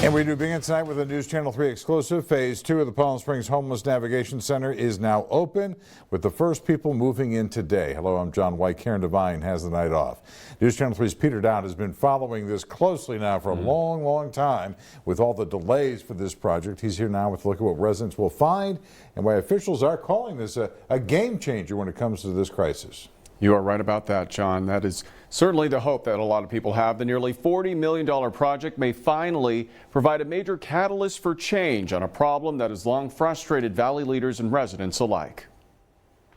And we do begin tonight with a News Channel 3 exclusive. Phase 2 of the Palm Springs Homeless Navigation Center is now open, with the first people moving in today. Hello, I'm John White. Karen Devine has the night off. News Channel 3's Peter Daut has been following this closely now for a long time with all the delays for this project. He's here now with a look at what residents will find and why officials are calling this a game changer when it comes to this crisis. You are right about that, John. That is certainly the hope that a lot of people have. The nearly $40 million project may finally provide a major catalyst for change on a problem that has long frustrated Valley leaders and residents alike.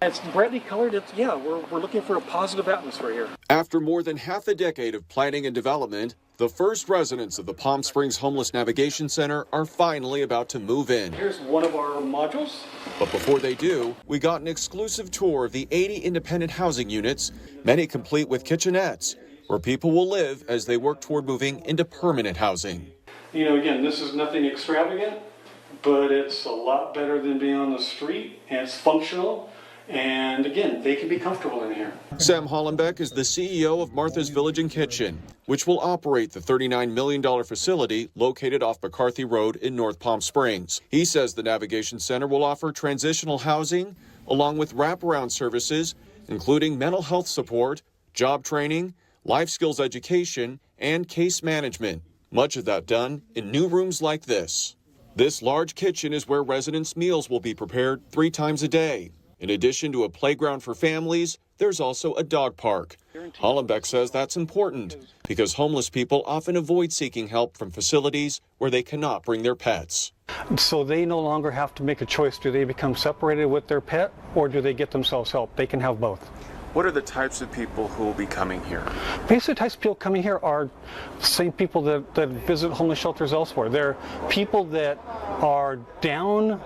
It's brightly colored. We're looking for a positive atmosphere here. After more than half a decade of planning and development, the first residents of the Palm Springs Homeless Navigation Center are finally about to move in. Here's one of our modules. But before they do, we got an exclusive tour of the 80 independent housing units, many complete with kitchenettes, where people will live as they work toward moving into permanent housing. You know, again, this is nothing extravagant, but it's a lot better than being on the street, and it's functional. And again, they can be comfortable in here. Sam Hollenbeck is the CEO of Martha's Village and Kitchen, which will operate the $39 million facility located off McCarthy Road in North Palm Springs. He says the Navigation Center will offer transitional housing along with wraparound services, including mental health support, job training, life skills education, and case management. Much of that done in new rooms like this. This large kitchen is where residents' meals will be prepared 3 times a day. In addition to a playground for families, there's also a dog park. Hollenbeck says that's important because homeless people often avoid seeking help from facilities where they cannot bring their pets. So they no longer have to make a choice. Do they become separated with their pet, or do they get themselves help? They can have both. What are the types of people who will be coming here? Basically, the types of people coming here are the same people that visit homeless shelters elsewhere. They're people that are down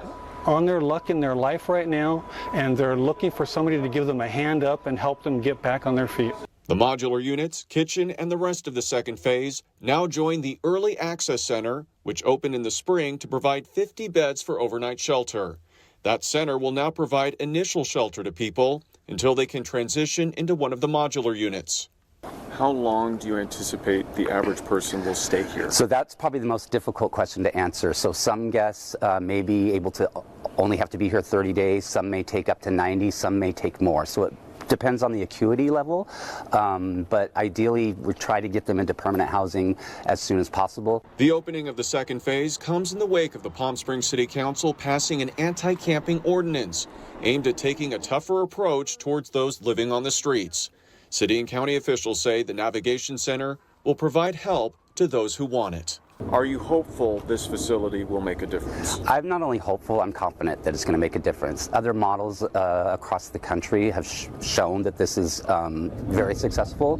on their luck in their life right now, and they're looking for somebody to give them a hand up and help them get back on their feet. The modular units, kitchen, and the rest of the second phase now join the Early Access Center, which opened in the spring to provide 50 beds for overnight shelter. That center will now provide initial shelter to people until they can transition into one of the modular units. How long do you anticipate the average person will stay here? So that's probably the most difficult question to answer. So some guests may be able to only have to be here 30 days, some may take up to 90, some may take more. So it depends on the acuity level, but ideally we try to get them into permanent housing as soon as possible. The opening of the second phase comes in the wake of the Palm Springs City Council passing an anti-camping ordinance aimed at taking a tougher approach towards those living on the streets. City and county officials say the Navigation Center will provide help to those who want it. Are you hopeful this facility will make a difference? I'm not only hopeful, I'm confident that it's going to make a difference. Other models across the country have shown that this is very successful.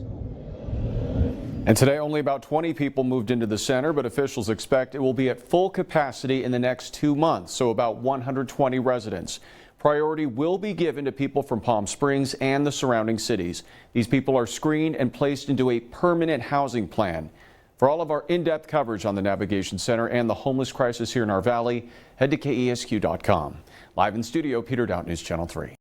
And today only about 20 people moved into the center, but officials expect it will be at full capacity in the next 2 months, so about 120 residents. Priority will be given to people from Palm Springs and the surrounding cities. These people are screened and placed into a permanent housing plan. For all of our in-depth coverage on the Navigation Center and the homeless crisis here in our valley, head to KESQ.com. Live in studio, Peter Daut, News Channel 3.